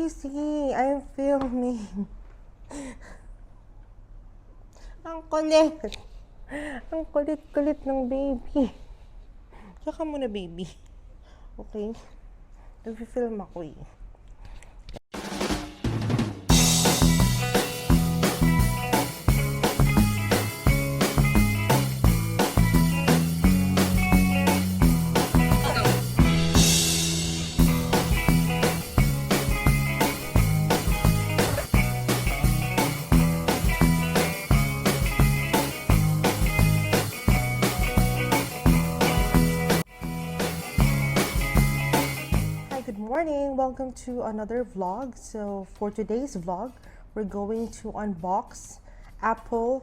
busy. I'm filming. Ang kulit. Ang kulit-kulit ng baby. Tsaka muna, baby. Okay? Nag-film ako eh. Good morning, welcome to another vlog. So for today's vlog, we're going to unbox Apple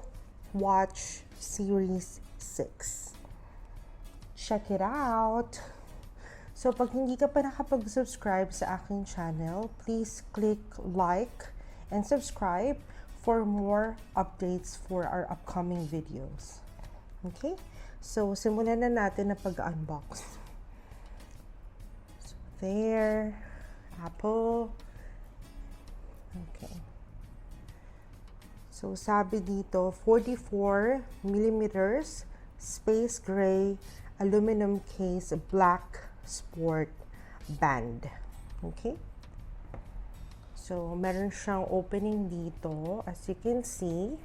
Watch Series 6. Check it out. So pag hindi ka pa nakapag-subscribe sa aking channel, please click like and subscribe for more updates for our upcoming videos. Okay? So simulan na natin na pag-unbox. There, Apple. Okay. So, sabi dito, 44 millimeters, space gray, aluminum case, black sport band. Okay. So, meron siyang opening dito, as you can see.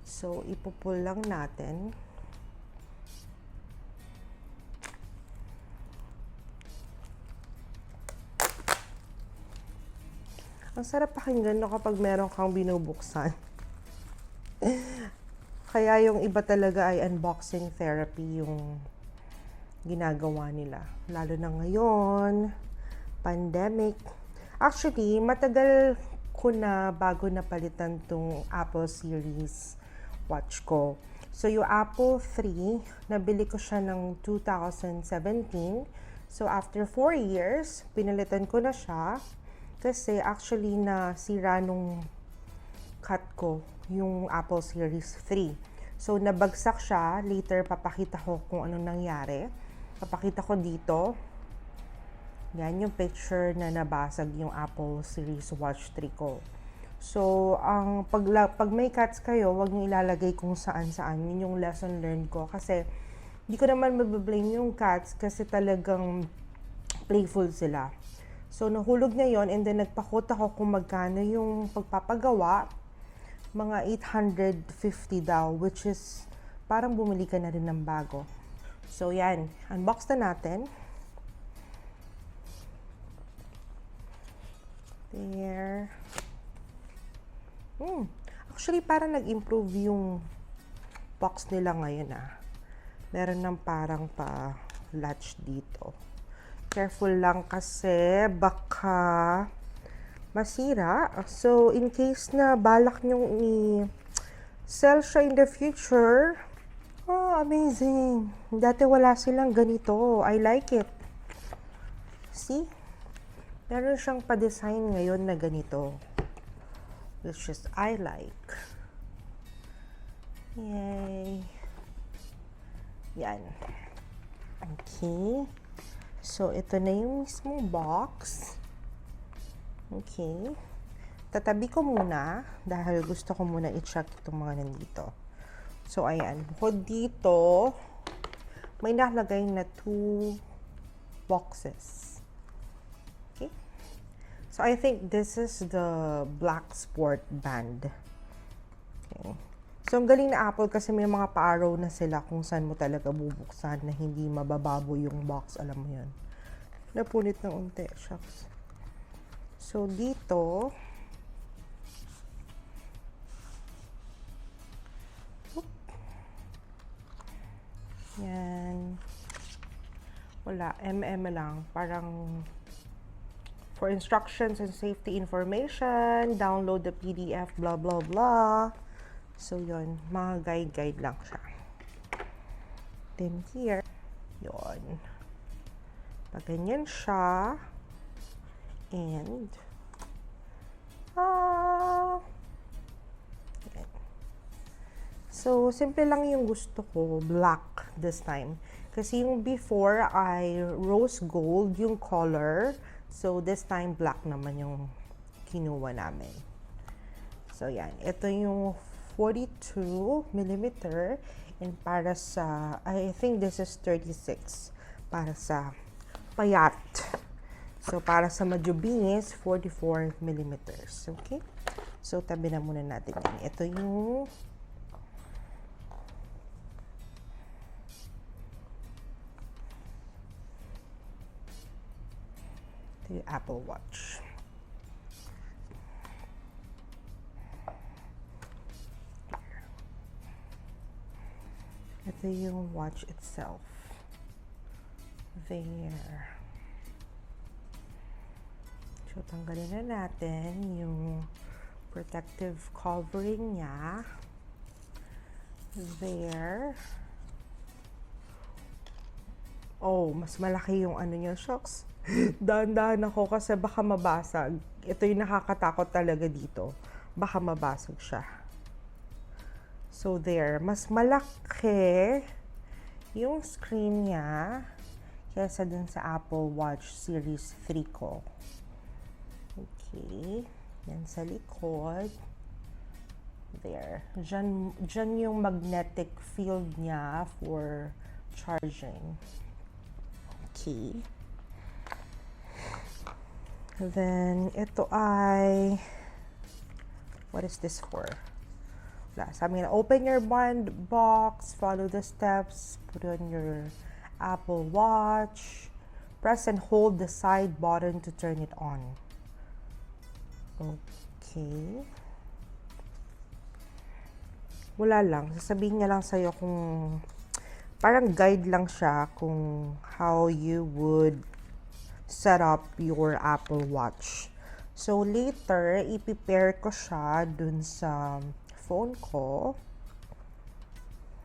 So, ipupul lang natin. Ang sarap pakinggan no kapag meron kang binubuksan. Kaya yung iba talaga ay unboxing therapy yung ginagawa nila. Lalo na ngayon, pandemic. Actually, matagal ko na bago napalitan tong Apple Series watch ko. So, yung Apple 3, nabili ko siya ng 2017. So, after 4 years, pinalitan ko na siya. Kasi actually nasira nung cut ko yung Apple Series 3. So nabagsak siya. Later papakita ko kung anong nangyari. Papakita ko dito. Yan yung picture na nabasag yung Apple Series Watch 3 ko. So ang pag may cuts kayo, wag niyo ilalagay kung saan-saan. Yun yung lesson learned ko. Kasi hindi ko naman mabablame yung cuts kasi talagang playful sila. So, nahulog na yon and then nagpakot ako kung magkano yung pagpapagawa. Mga 850 daw, which is parang bumili ka na rin ng bago. So, yan. Unbox na natin. There. Actually, parang nag-improve yung box nila ngayon Meron ng parang pa-latch dito. Careful lang kasi baka masira. So, in case na balak nyong i-sell siya in the future, oh, amazing. Dati wala silang ganito. I like it. See? Meron siyang pa-design ngayon na ganito. Which is I like. Yay. Yan. Okay. So, ito na yung mismong box. Okay. Tatabi ko muna dahil gusto ko muna i-check itong mga nandito. So, ayan. Bukod dito, may nakalagay na 2 boxes. Okay. So, I think this is the black sport band. Okay. So, ang galing na Apple kasi may mga pa-arrow na sila kung saan mo talaga bubuksan na hindi mabababo yung box. Alam mo yun. Napunit ng unti. Shucks. So, dito, yan. Wala. lang. Parang for instructions and safety information, download the PDF, blah, blah, blah. So, yun. Mga guide lang siya. Then, here. Yun. Pag ganyan siya. And, yan. So, simple lang yung gusto ko. Black this time. Kasi yung before ay rose gold, yung color. So, this time, black naman yung kinuha namin. So, yan. Ito yung 42mm. And para sa, I think this is 36. Para sa payat. So, para sa majubingis, 44mm. Okay? So, tabi na muna natin yan. Ito yung Apple Watch. Ito yung watch itself. There. So, tanggalin na natin yung protective covering niya. There. Oh, mas malaki yung ano niya. Shocks. Dahan-dahan ako kasi baka mabasag. Ito yung nakakatakot talaga dito. Baka mabasag siya. So, there. Mas malaki yung screen niya kaysa dun sa Apple Watch Series 3 ko. Okay. Yan sa likod. There. Diyan yung magnetic field niya for charging. Okay. Then, ito ay, what is this for? Sabi nga, open your band box, follow the steps, put on your Apple Watch, press and hold the side button to turn it on. Okay. Wala lang. Sasabihin niya lang sa'yo kung, parang guide lang siya kung how you would set up your Apple Watch. So, later, i-prepare ko siya dun sa phone ko.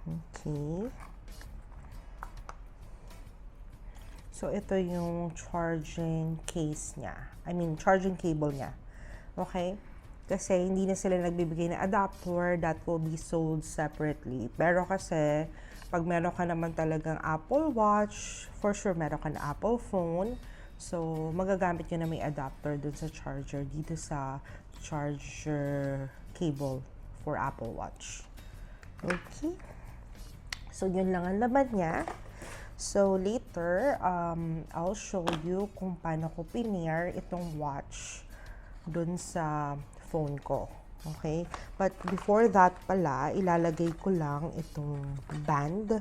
Okay. So, ito yung charging case niya. I mean, charging cable niya. Okay? Kasi hindi na sila nagbibigay ng adapter that will be sold separately. Pero kasi, pag meron ka naman talagang Apple Watch, for sure meron ka na Apple phone. So, magagamit nyo na may adapter dun sa charger dito sa charger cable for Apple Watch. Okay. So, yun lang ang laman niya. So, later, I'll show you kung paano ko pinair itong watch dun sa phone ko. Okay? But before that pala, ilalagay ko lang itong band.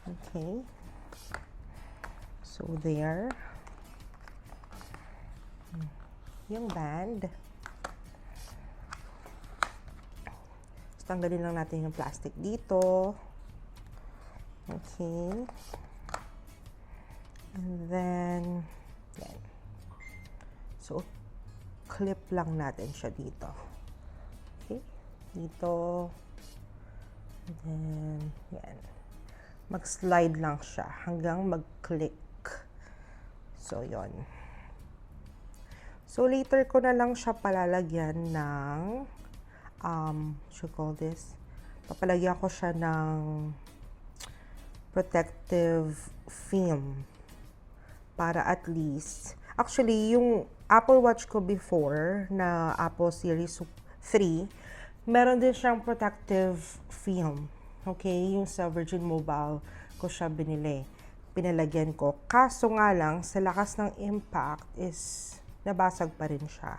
Okay? So, there. Yung band. So, tanggalin lang natin yung plastic dito. Okay. And then, yan. So, clip lang natin siya dito. Okay. Dito. And then, yan. Mag-slide lang siya hanggang mag-click. So, yon. So, later ko na lang siya palalagyan ng, what you call this? Papalagyan ko siya ng protective film. Para at least, actually, yung Apple Watch ko before, na Apple Series 3, meron din siyang protective film. Okay? Yung sa Virgin Mobile ko siya binili. Pinalagyan ko. Kaso nga lang, sa lakas ng impact is nabasag pa rin siya.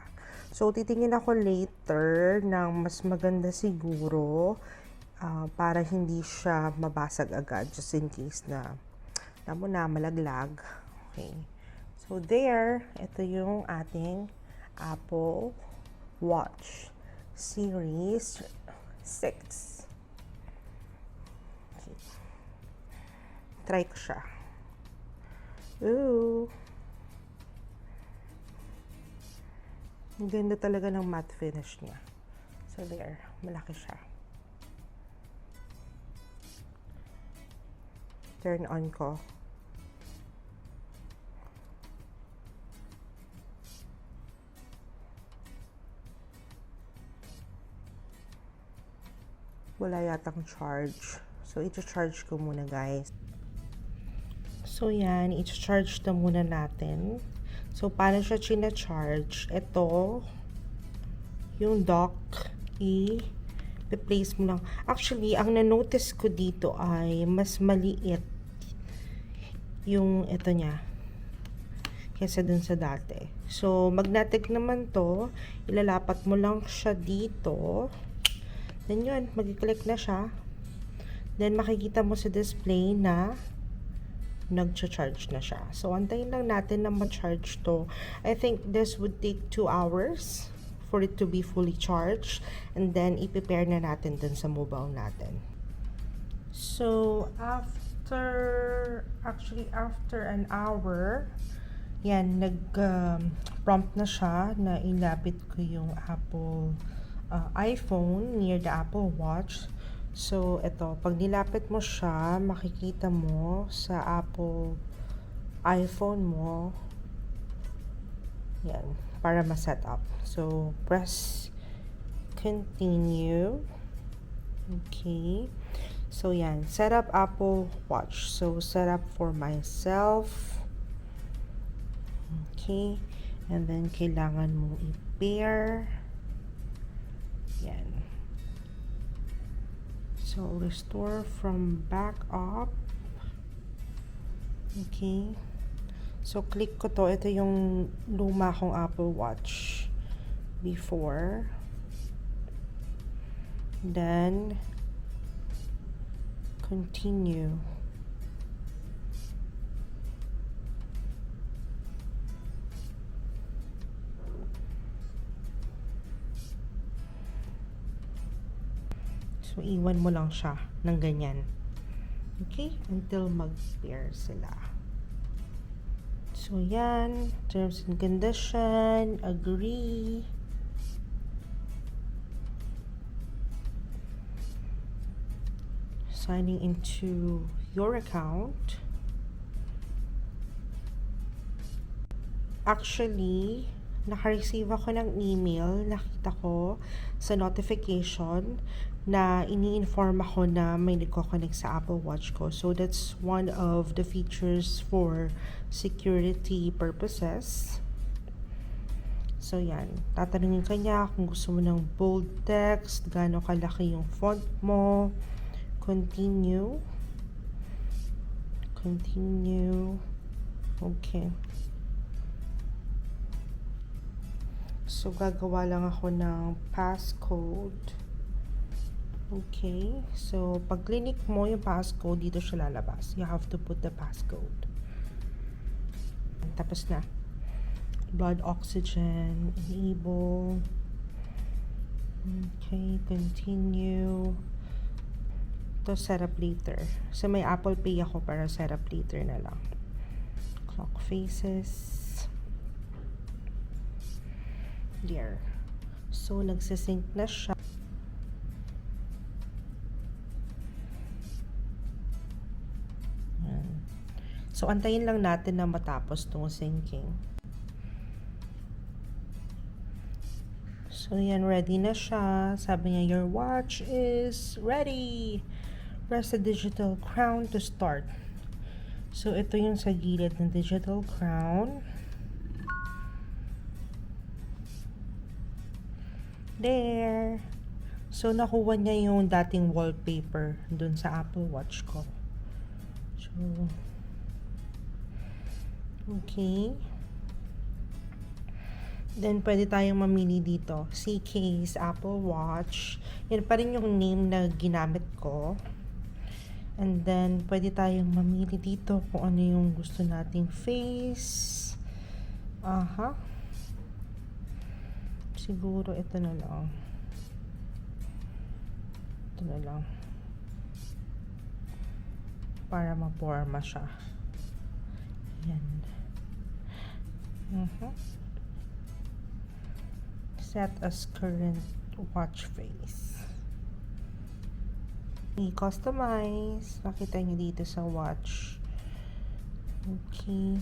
So, titingin ako later ng mas maganda siguro para hindi siya mabasag agad just in case na malaglag. Okay. So, there, ito yung ating Apple Watch Series 6. Okay. Try ko siya. Ooh! Ang ganda talaga ng matte finish niya. So, there. Malaki siya. Turn on ko. Wala yatang charge. So, i-charge ko muna, guys. So, yan. I-charge na muna natin. So, paano siya china-charge? Ito, yung dock, i-place mo lang. Actually, ang na-notice ko dito ay mas maliit yung ito niya kesa dun sa dati. So, magnetic naman to. Ilalapat mo lang siya dito. Then yun, mag-click na siya. Then, makikita mo sa display na nag-charge na siya. So, antayin lang natin na ma-charge to. I think this would take 2 hours for it to be fully charged. And then, i-prepare na natin dun sa mobile natin. So, after an hour, yan, nag-prompt na siya na ilapit ko yung Apple iPhone near the Apple Watch. So, ito, pag nilapit mo siya, makikita mo sa Apple iPhone mo, yan, para ma-set up. So, press continue. Okay. So, yan, set up Apple Watch. So, set up for myself. Okay. And then, kailangan mo i-pair. Yan. So, restore from backup. Okay. So, click ko to. Ito yung luma kong Apple Watch before. Then, continue. So, iwan mo lang siya ng ganyan. Okay? Until mag-pair sila. So, yan. Terms and condition. Agree. Signing into your account. Actually, naka-receive ako ng email. Nakita ko sa notification na ini-inform ako na may nagko-connect sa Apple Watch ko. So, that's one of the features for security purposes. So, yan. Tatanungin ka niya kung gusto mo ng bold text, gaano kalaki yung font mo. Continue. Continue. Okay. So, gagawa lang ako ng passcode. Okay. So, pag clinic mo yung passcode, dito siya lalabas. You have to put the passcode. Tapos na. Blood oxygen, enable. Okay, continue. To set up later. So, may Apple Pay ako para set up later na lang. Clock faces. There. So, nagsisync na siya. So, antayin lang natin na matapos itong syncing. So, yan, ready na siya. Sabi niya, your watch is ready. Press the digital crown to start. So, ito yung sa gilid ng digital crown. There. So, nakuha niya yung dating wallpaper dun sa Apple Watch ko. So, okay. Then, pwede tayong mamili dito. Chekie's Apple Watch. Yan pa rin yung name na ginamit ko. And then, pwede tayong mamili dito kung ano yung gusto nating face. Aha. Siguro, ito na lang. Ito na lang. Para ma-forma siya. Yan. Set as current watch face. I-customize. Nakita niyo dito sa watch. Okay.